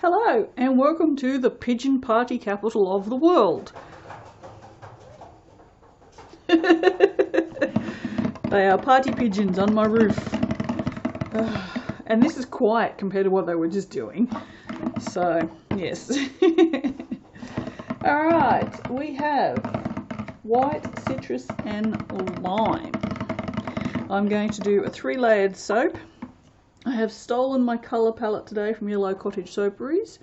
Hello and welcome to the pigeon party capital of the world. They are party pigeons on my roof. And this is quiet compared to what they were just doing. So, yes. Alright, we have white, citrus and lime. I'm going to do a 3-layered soap. I have stolen my colour palette today from Yellow Cottage Soaperies.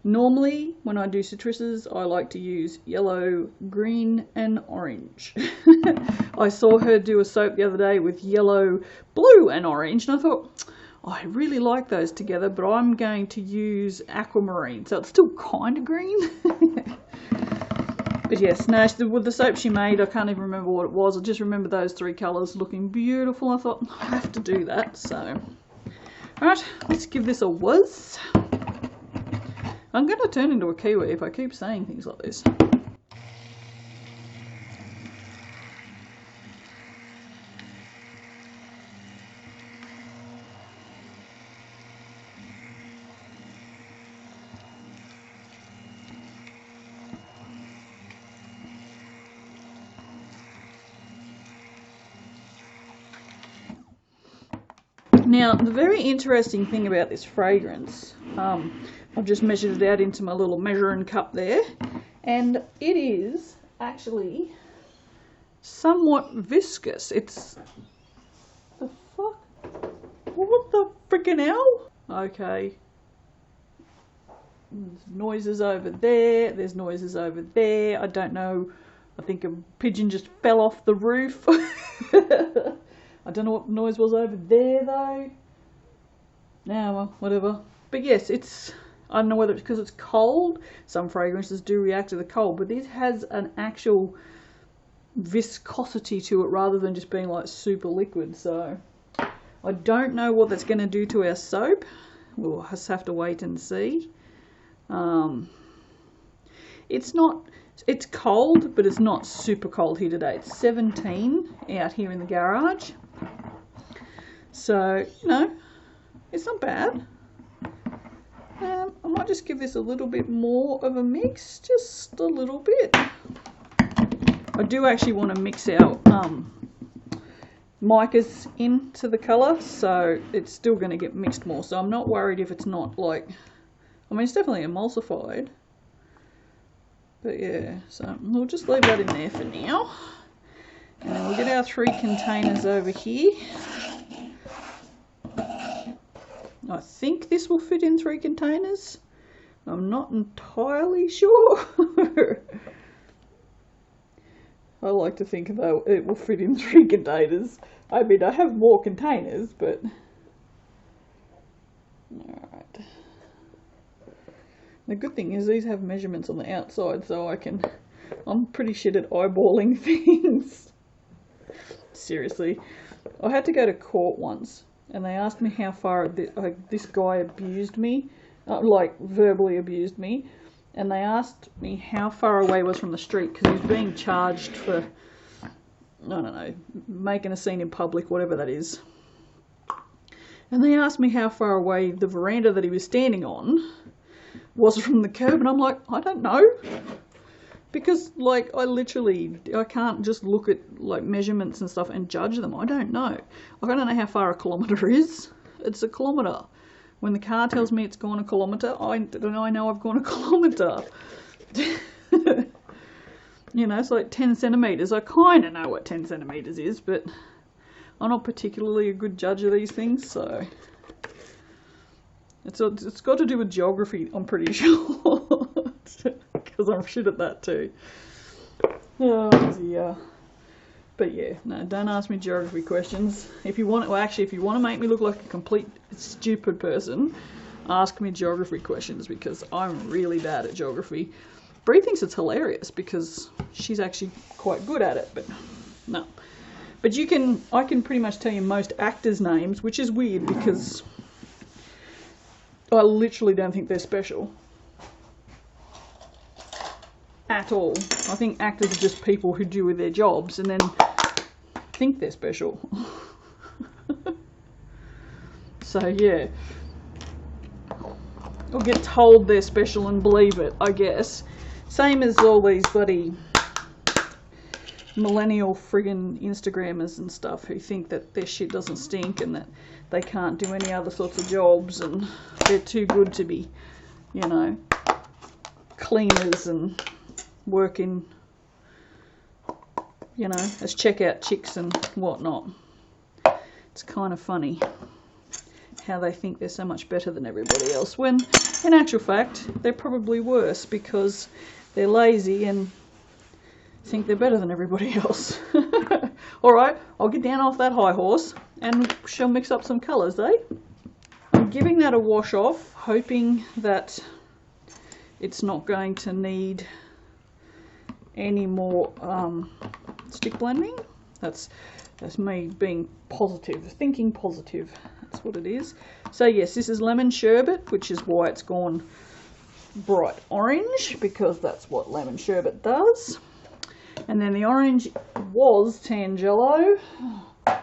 Normally, when I do citruses, I like to use yellow, green and orange. I saw her do a soap the other day with yellow, blue and orange, and I thought, oh, I really like those together, but I'm going to use aquamarine, so it's still kind of green. But yes, no, with the soap she made, I can't even remember what it was. I just remember those 3 colours looking beautiful. I thought, I have to do that, so... Alright, let's give this a whiz. I'm going to turn into a Kiwi if I keep saying things like this. Now, the very interesting thing about this fragrance, I've just measured it out into my little measuring cup there, and it is actually somewhat viscous. It's... the fuck? What the freaking hell? Okay. There's noises over there, there's noises over there, I don't know, I think a pigeon just fell off the roof. I don't know what the noise was over there though. Now, well, whatever. But yes, it's, I don't know whether it's because it's cold. Some fragrances do react to the cold, but this has an actual viscosity to it rather than just being like super liquid. So I don't know what that's going to do to our soap. We'll just have to wait and see. It's not, it's cold, but it's not super cold here today. It's 17 out here in the garage. So, you know, it's not bad. I might just give this a little bit more of a mix, just a little bit. I do actually want to mix out Mica's into the colour, so it's still going to get mixed more. So I'm not worried if it's not like, I mean, it's definitely emulsified. But yeah, so we'll just leave that in there for now. And then we'll get our 3 containers over here. I think this will fit in 3 containers. I'm not entirely sure. I like to think though it will fit in 3 containers. I mean, I have more containers, but... Alright. The good thing is these have measurements on the outside, so I'm pretty shit at eyeballing things. Seriously. I had to go to court once, and they asked me how far this guy abused me, like verbally abused me, and they asked me how far away was from the street, because he was being charged for, I don't know, making a scene in public, whatever that is. And they asked me how far away the veranda that he was standing on was from the curb, and I'm like, I don't know. Because, like, I can't just look at, like, measurements and stuff and judge them. I don't know. Like, I don't know how far a kilometre is. It's a kilometre. When the car tells me it's gone a kilometre, I know I've gone a kilometre. You know, it's like 10 centimetres. I kind of know what 10 centimetres is, but I'm not particularly a good judge of these things, so... It's got to do with geography, I'm pretty sure. Because I'm shit at that too. Oh dear. But yeah, no, don't ask me geography questions. If you want, well, actually, if you want to make me look like a complete stupid person, ask me geography questions, because I'm really bad at geography. Bree thinks it's hilarious because she's actually quite good at it, but no. But I can pretty much tell you most actors' names, which is weird because I literally don't think they're special. At all. I think actors are just people who do with their jobs and then think they're special. So yeah. or get told they're special and believe it, I guess. Same as all these bloody millennial friggin' Instagrammers and stuff who think that their shit doesn't stink and that they can't do any other sorts of jobs and they're too good to be, you know, cleaners and working, you know, as checkout chicks and whatnot. It's kind of funny how they think they're so much better than everybody else, when in actual fact they're probably worse because they're lazy and think they're better than everybody else. Alright, I'll get down off that high horse and she'll mix up some colours, eh? I'm giving that a wash off, hoping that it's not going to need any more stick blending. That's me being positive, thinking positive. That's what it is. So yes, this is lemon sherbet, which is why it's gone bright orange, because that's what lemon sherbet does. And then the orange was Tangelo,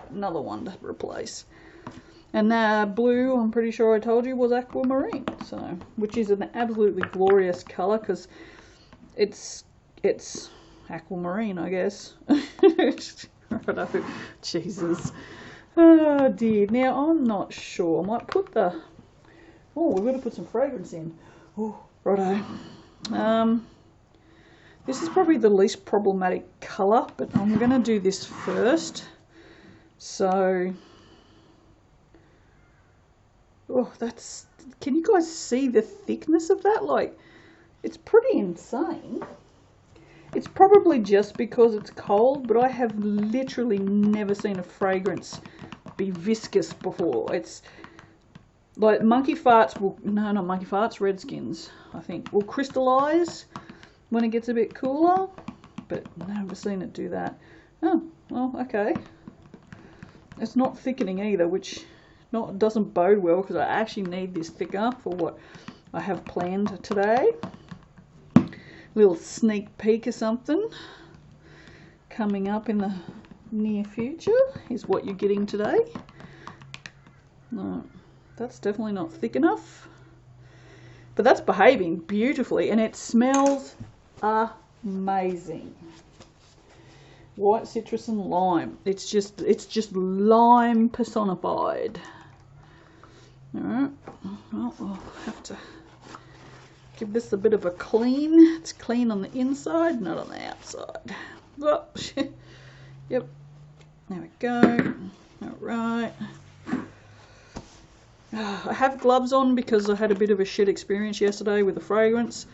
another one to replace. And that blue, I'm pretty sure I told you, was aquamarine, so which is an absolutely glorious colour because it's aquamarine, I guess. Jesus. Oh dear. Now I'm not sure. I might put the. Oh, we've got to put some fragrance in. Oh, righto. This is probably the least problematic colour, but I'm going to do this first. So, oh, that's. Can you guys see the thickness of that? Like, it's pretty insane. It's probably just because it's cold, but I have literally never seen a fragrance be viscous before. It's like monkey farts will, no, not monkey farts, redskins, I think, will crystallize when it gets a bit cooler, but I've never seen it do that. Oh, well, okay. It's not thickening either, which doesn't bode well because I actually need this thicker for what I have planned today. Little sneak peek or something coming up in the near future is what you're getting today. No, that's definitely not thick enough, but that's behaving beautifully and it smells amazing. White citrus and lime. It's just lime personified. Alright, well, I'll have to give this a bit of a clean. It's clean on the inside, not on the outside. Oh, yep. There we go. Alright. I have gloves on because I had a bit of a shit experience yesterday with the fragrance.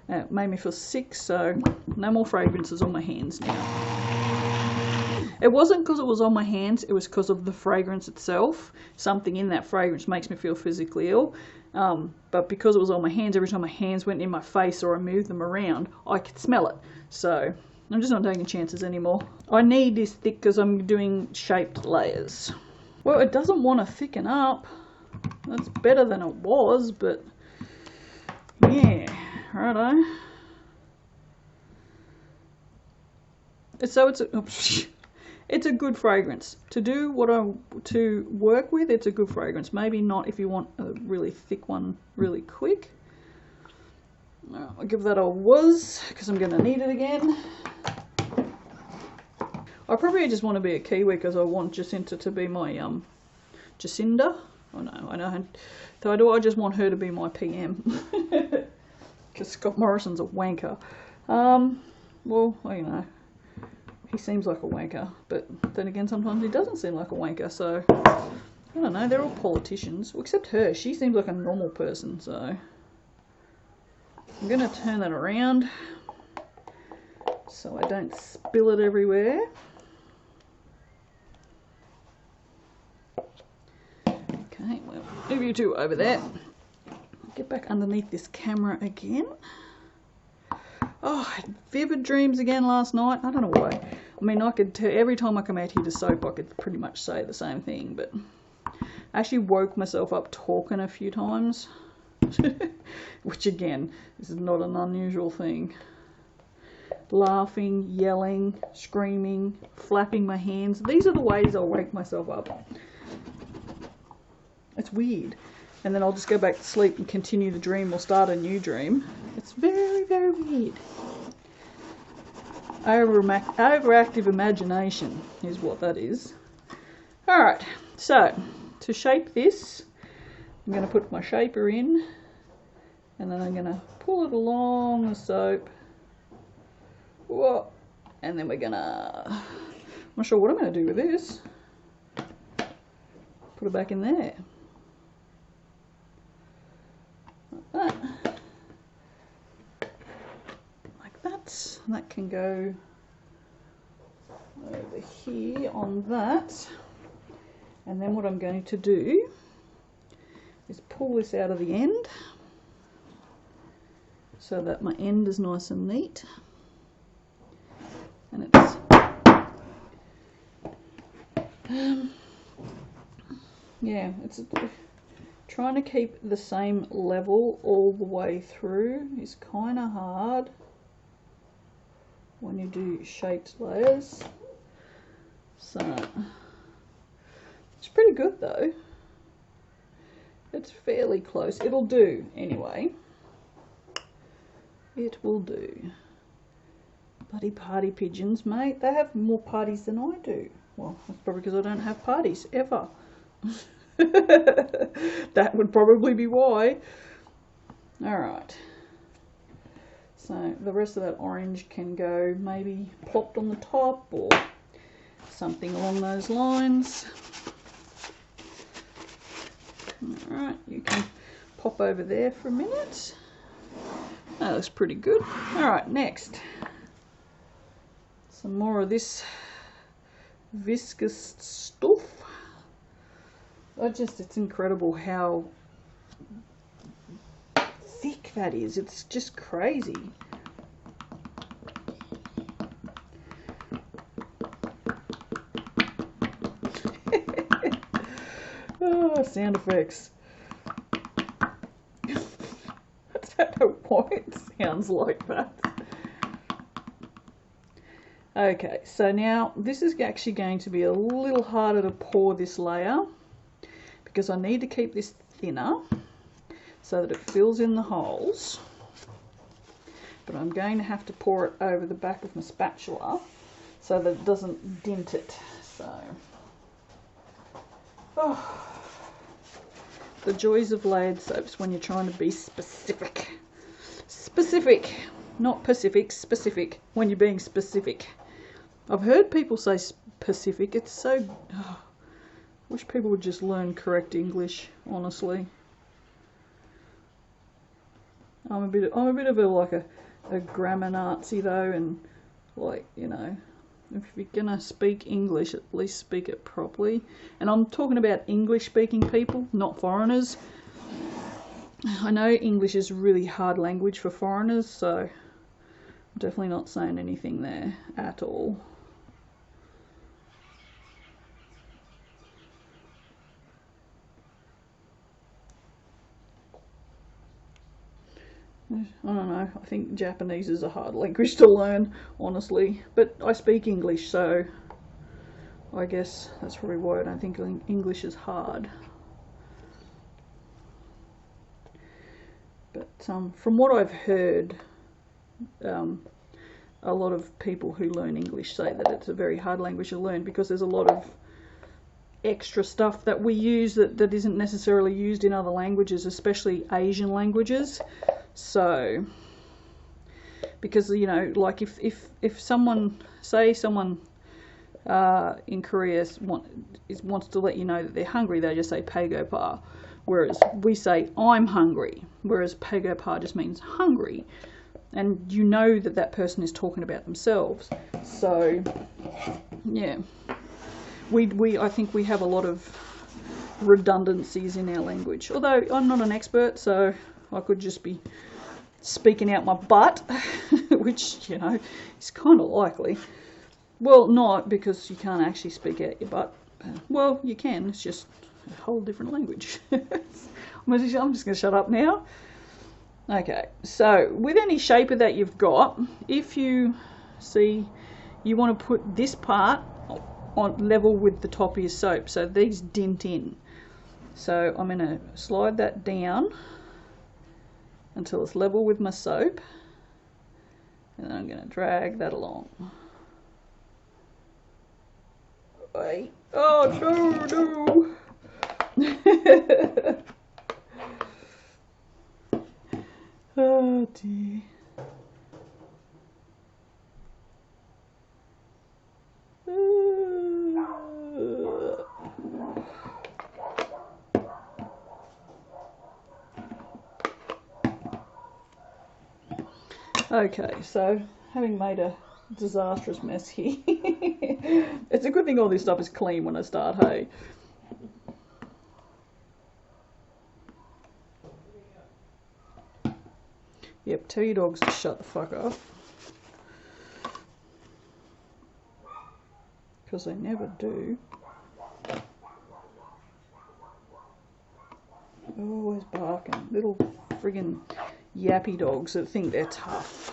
It made me feel sick, so no more fragrances on my hands now. It wasn't because it was on my hands, it was because of the fragrance itself. Something in that fragrance makes me feel physically ill. But because it was on my hands, every time my hands went in my face or I moved them around, I could smell it. So I'm just not taking chances anymore. I need this thick because I'm doing shaped layers. Well, it doesn't want to thicken up. That's better than it was, but yeah, righto. So it's a good fragrance. To work with, it's a good fragrance. Maybe not if you want a really thick one really quick. I'll give that a whiz because I'm going to need it again. I probably just want to be a Kiwi because I want Jacinta to be my Jacinda. Oh no, I know. So I just want her to be my PM because Scott Morrison's a wanker. Well, you know. He seems like a wanker, but then again sometimes he doesn't seem like a wanker, so I don't know, they're all politicians. Well, except her, she seems like a normal person, so I'm going to turn that around so I don't spill it everywhere. Okay, well, move you two over there. Get back underneath this camera again. Oh, I had vivid dreams again last night. I don't know why. I mean, I could tell every time I come out here to soap, I could pretty much say the same thing, but I actually woke myself up talking a few times, which again, this is not an unusual thing. Laughing, yelling, screaming, flapping my hands. These are the ways I'll wake myself up. It's weird. and then I'll just go back to sleep and continue the dream or start a new dream. It's very, very weird. Overactive imagination is what that is. Alright, so to shape this, I'm going to put my shaper in, and then I'm going to pull it along the soap. Whoa. And then we're going to, I'm not sure what I'm going to do with this. Put it back in there. Like that. Like that. And that can go over here on that. And then what I'm going to do is pull this out of the end so that my end is nice and neat. And it's yeah, it's trying to keep the same level all the way through is kind of hard when you do shaped layers. So it's pretty good though. It's fairly close. It'll do anyway. It will do. Bloody party pigeons, mate. They have more parties than I do. Well, that's probably because I don't have parties ever. That would probably be why. Alright. So the rest of that orange can go maybe plopped on the top or something along those lines. Alright, you can pop over there for a minute. That looks pretty good. Alright, next. Some more of this viscous stuff. It's incredible how thick that is. It's just crazy. Oh, sound effects. I don't know why it sounds like that. Okay, so now this is actually going to be a little harder to pour this layer because I need to keep this thinner so that it fills in the holes. But I'm going to have to pour it over the back of my spatula so that it doesn't dent it. So, oh, the joys of layered soaps when you're trying to be specific. Specific, not Pacific, specific, when you're being specific. I've heard people say Pacific. It's so... Oh, I wish people would just learn correct English, honestly. I'm a bit of a grammar Nazi though, and like, you know, if you're gonna speak English, at least speak it properly. And I'm talking about English speaking people, not foreigners. I know English is a really hard language for foreigners, so I'm definitely not saying anything there at all. I don't know, I think Japanese is a hard language to learn, honestly, but I speak English, so I guess that's probably why I don't think English is hard. But from what I've heard, a lot of people who learn English say that it's a very hard language to learn because there's a lot of extra stuff that we use that isn't necessarily used in other languages, especially Asian languages. So, because, you know, like if someone, say someone in Korea wants to let you know that they're hungry, they just say "Paperback," whereas we say "I'm hungry," whereas "Paperback" just means hungry, and you know that that person is talking about themselves. So, yeah, I think we have a lot of redundancies in our language. Although I'm not an expert, so I could just be speaking out my butt, which, you know, is kind of likely. Well, not, because you can't actually speak out your butt. Well, you can, it's just a whole different language. I'm just going to shut up now. Okay, so with any shaper that you've got, if you see you want to put this part on level with the top of your soap, so these dent in. So I'm going to slide that down until it's level with my soap, and then I'm going to drag that along. Wait. Oh no, no. Oh dear. Okay, so having made a disastrous mess here, it's a good thing all this stuff is clean when I start, hey? Yep, tell your dogs to shut the fuck up. Because they never do. They're always barking. Little friggin' yappy dogs that think they're tough.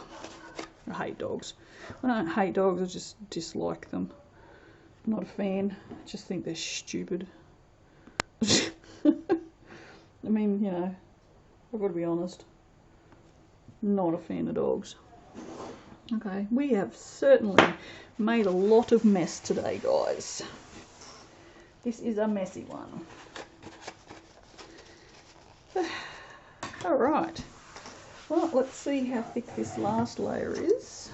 I hate dogs. I don't hate dogs, I just dislike them. I'm not a fan. I just think they're stupid. I mean, you know, I've got to be honest. Not a fan of dogs. Okay, we have certainly made a lot of mess today, guys. This is a messy one. Alright. Well, let's see how thick this last layer is.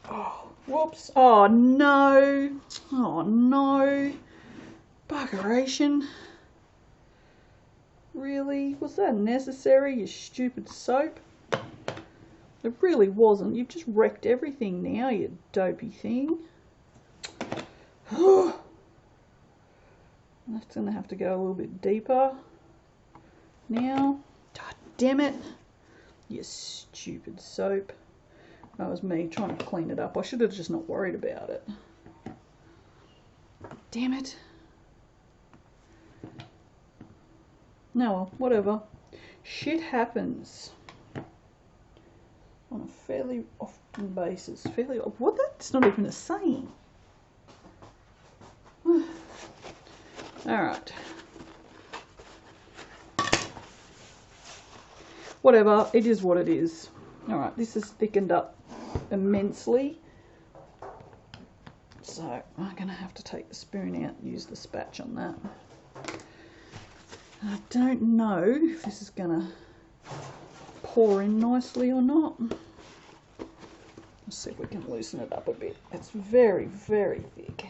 Oh, whoops. Oh, no. Oh, no. Buggeration. Really? Was that necessary, you stupid soap? It really wasn't. You've just wrecked everything now, you dopey thing. That's going to have to go a little bit deeper now. God damn it. You stupid soap. That was me trying to clean it up. I should have just not worried about it. Damn it. No, well, whatever. Shit happens. On a fairly often basis. Fairly often. What? That's not even a saying. Alright. Whatever. It is what it is. Alright, this is thickened up immensely. So I'm going to have to take the spoon out and use the spatch on that. I don't know if this is going to pour in nicely or not. Let's see if we can loosen it up a bit. It's very, very thick.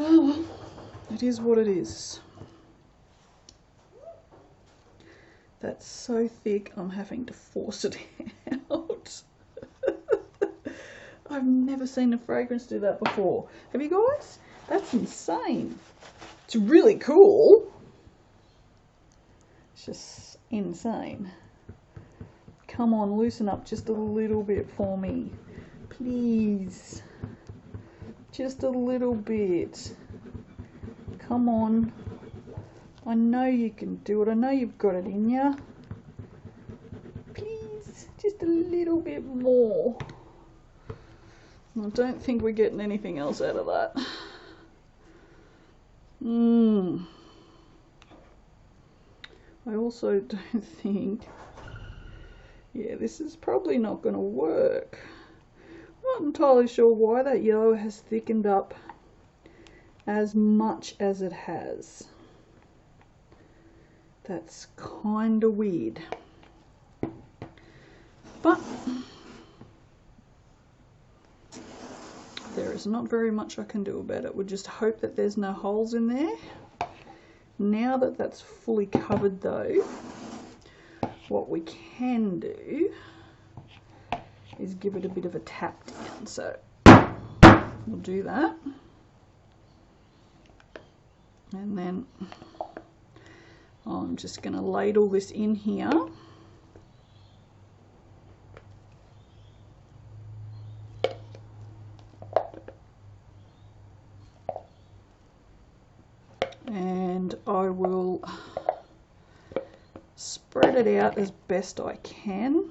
Oh well, it is what it is. That's so thick I'm having to force it out. I've never seen a fragrance do that before. Have you guys? That's insane. It's really cool. It's just insane. Come on, loosen up just a little bit for me. Please. Just a little bit. Come on. I know you can do it. I know you've got it in you. Please, just a little bit more. I don't think we're getting anything else out of that. I also don't think... Yeah, this is probably not going to work. I'm not entirely sure why that yellow has thickened up as much as it has. That's kind of weird. But there is not very much I can do about it. We'll just hope that there's no holes in there. Now that that's fully covered though, what we can do is give it a bit of a tap down. So we'll do that. And then I'm just going to ladle this in here. And I will spread it out as best I can.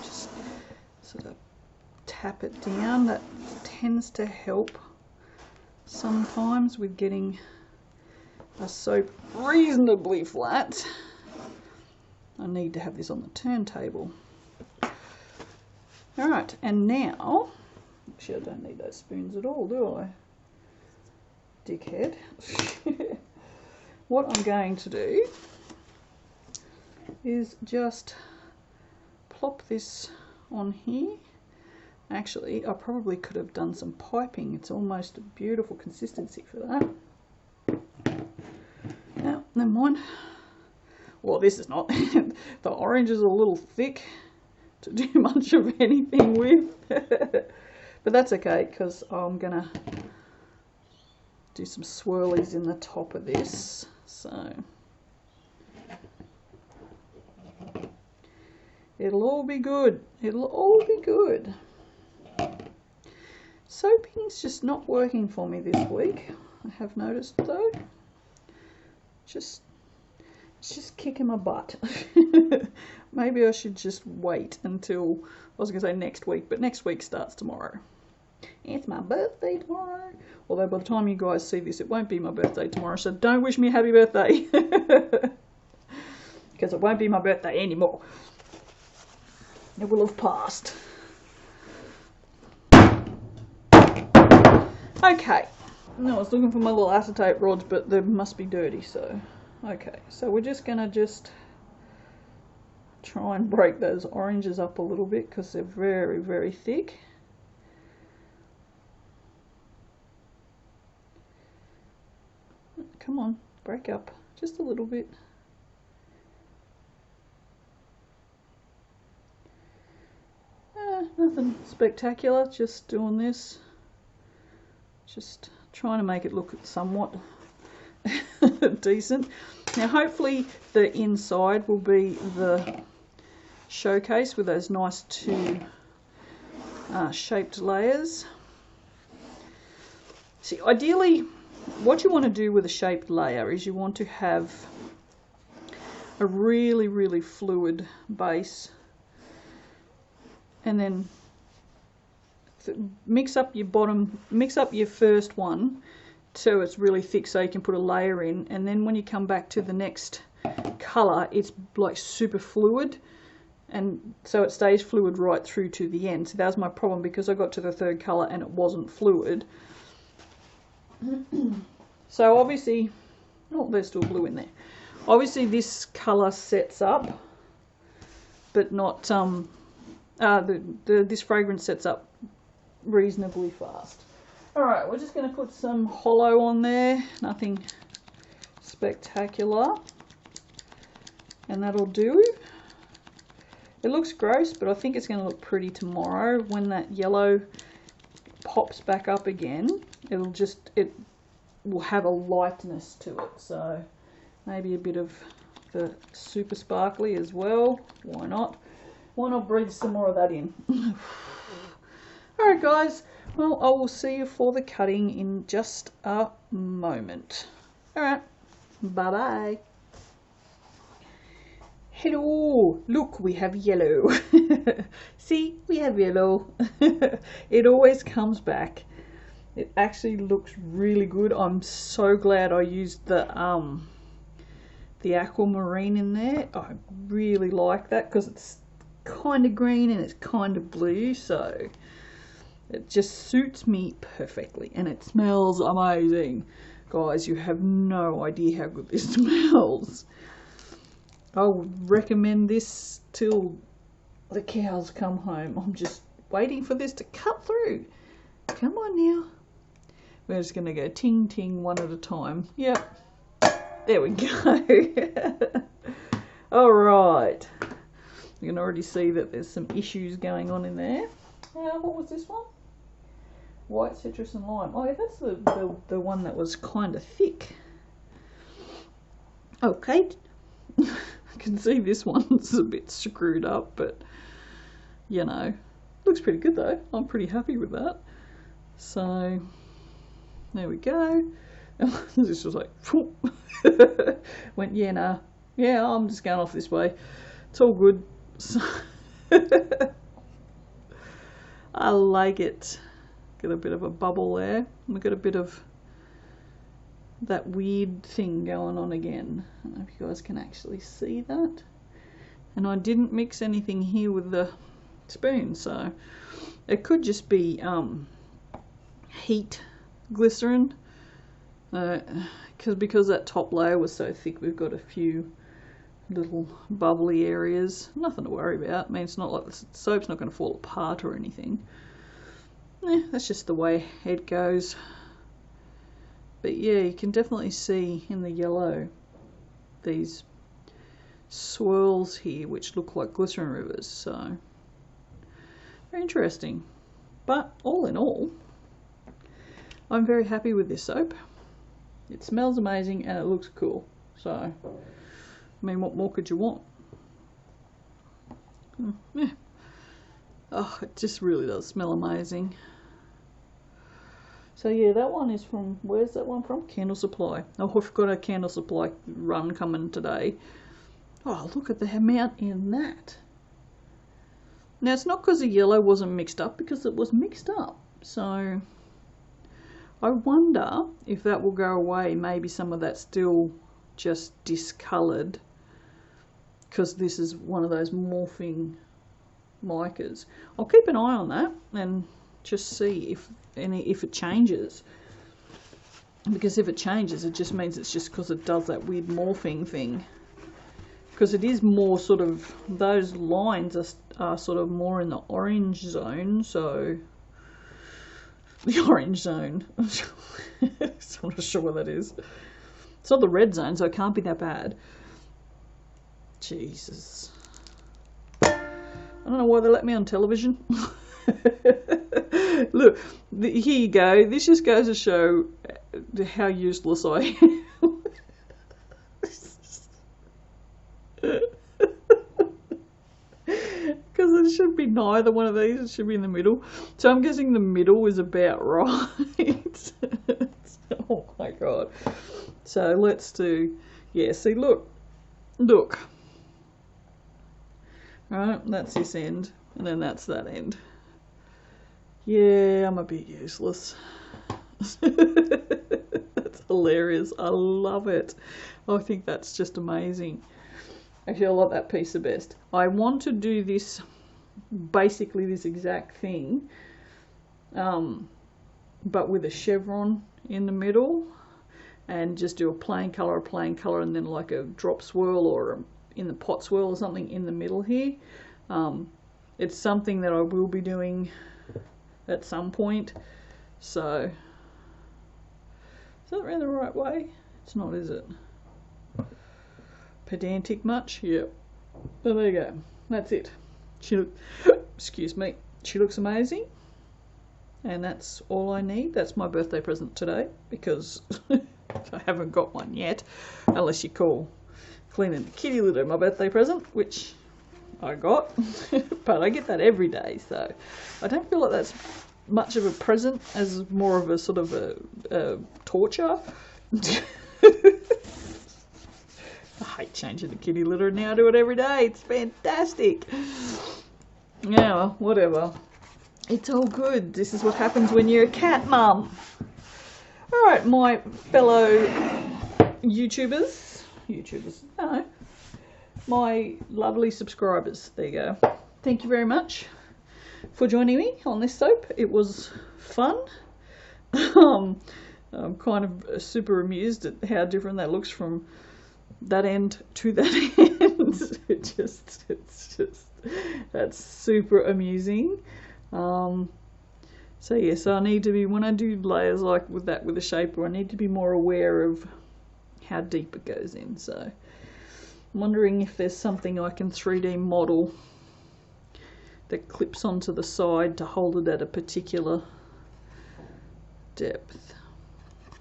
Just sort of tap it down. That tends to help sometimes with getting a soap reasonably flat. I need to have this on the turntable. Alright, and now, actually I don't need those spoons at all, do I? Dickhead. What I'm going to do is just plop this on here. Actually, I probably could have done some piping. It's almost a beautiful consistency for that. Now, never mind. Well, this is not. The orange is a little thick to do much of anything with. But that's okay, because I'm going to do some swirlies in the top of this. So it'll all be good. It'll all be good. Soaping's just not working for me this week, I have noticed though. It's just kicking my butt. Maybe I should just wait until, I was going to say next week, but next week starts tomorrow. It's my birthday tomorrow. Although by the time you guys see this, it won't be my birthday tomorrow, so don't wish me a happy birthday. Because it won't be my birthday anymore. It will have passed. Okay. No, I was looking for my little acetate rods, but they must be dirty, so... Okay, so we're just going to try and break those oranges up a little bit, because they're very, very thick. Come on, break up just a little bit. Nothing spectacular, just doing this. Just trying to make it look somewhat decent. Now hopefully the inside will be the showcase with those nice two shaped layers. See, ideally what you want to do with a shaped layer is you want to have a really, really fluid base, and then mix up your bottom, mix up your first one so it's really thick so you can put a layer in, and then when you come back to the next colour it's like super fluid, and so it stays fluid right through to the end. So that was my problem, because I got to the third colour and it wasn't fluid. So obviously, oh, there's still blue in there. Obviously this colour sets up, but not this fragrance sets up reasonably fast. Alright, we're just going to put some hollow on there, nothing spectacular, and that'll do. It looks gross, but I think it's going to look pretty tomorrow when that yellow pops back up again. It will have a lightness to it, so maybe a bit of the super sparkly as well. Why not? Why not breathe some more of that in? Alright guys, well, I will see you for the cutting in just a moment. Alright, bye bye. Hello, look, we have yellow. See, we have yellow. It always comes back. It actually looks really good. I'm so glad I used the aquamarine in there. I really like that because it's kind of green and it's kind of blue, so it just suits me perfectly, and it smells amazing. Guys, you have no idea how good this smells. I would recommend this till the cows come home. I'm just waiting for this to cut through. Come on now. We're just going to go ting ting one at a time. Yep. There we go. Alright. You can already see that there's some issues going on in there. What was this one? White citrus and lime. Oh yeah, that's the one that was kind of thick. Okay. I can see this one's a bit screwed up, but you know, looks pretty good though. I'm pretty happy with that. So there we go. This was like went, yeah, nah, yeah, I'm just going off this way. It's all good. So I like it. Got a bit of a bubble there. We've got a bit of that weird thing going on again. I don't know if you guys can actually see that. And I didn't mix anything here with the spoon, so it could just be heat glycerin. Because that top layer was so thick, we've got a few little bubbly areas. Nothing to worry about. I mean, it's not like the soap's not going to fall apart or anything. That's just the way it goes. But yeah, you can definitely see in the yellow these swirls here which look like glycerin rivers, so very interesting. But all in all, I'm very happy with this soap. It smells amazing and it looks cool, so I mean, what more could you want? Yeah. Oh, it just really does smell amazing. So yeah, that one is from, where's that one from? Candle Supply. Oh, I've got a Candle Supply run coming today. Oh, look at the amount in that. Now, it's not because the yellow wasn't mixed up, because it was mixed up. So I wonder if that will go away. Maybe some of that's still just discoloured, because this is one of those morphing micas. I'll keep an eye on that and just see if it changes, because if it changes, it just means it's just because it does that weird morphing thing, because it is more sort of, those lines are sort of more in the orange zone, so the orange zone. So I'm not sure what that is. It's not the red zone, so it can't be that bad. Jesus, I don't know why they let me on television. Look, here you go. This just goes to show how useless I am. Because it should be neither one of these. It should be in the middle. So I'm guessing the middle is about right. Oh my god. So let's do, yeah, see, look. Right, that's this end, and then that's that end. Yeah, I'm a bit useless. That's hilarious. I love it. I think that's just amazing. Actually, I like that piece the best. I want to do this, basically this exact thing, but with a chevron in the middle, and just do a plain colour, and then like a drop swirl or in the pot swirl or something in the middle here. It's something that I will be doing at some point. So is that around the right way? It's not, is it? Pedantic much? Yep. So there you go. That's it. Excuse me. She looks amazing. And that's all I need. That's my birthday present today, because I haven't got one yet, unless you call cleaning the kitty litter my birthday present, which I got. But I get that every day, so I don't feel like that's much of a present, as more of a sort of a torture. I hate changing the kitty litter, now I do it every day. It's fantastic. Yeah, well, whatever. It's all good. This is what happens when you're a cat mum. Alright, my fellow YouTubers, no, my lovely subscribers, there you go. Thank you very much for joining me on this soap. It was fun. I'm kind of super amused at how different that looks from that end to that end. It's just, that's super amusing. So yeah, so I need to be, when I do layers like with that with a shaper, I need to be more aware of how deep it goes in. So I'm wondering if there's something I can 3D model that clips onto the side to hold it at a particular depth.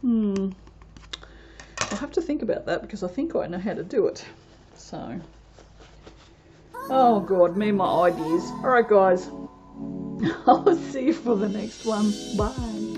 I'll have to think about that, because I think I know how to do it. So, oh god, me and my ideas. Alright guys, I'll see you for the next one. Bye.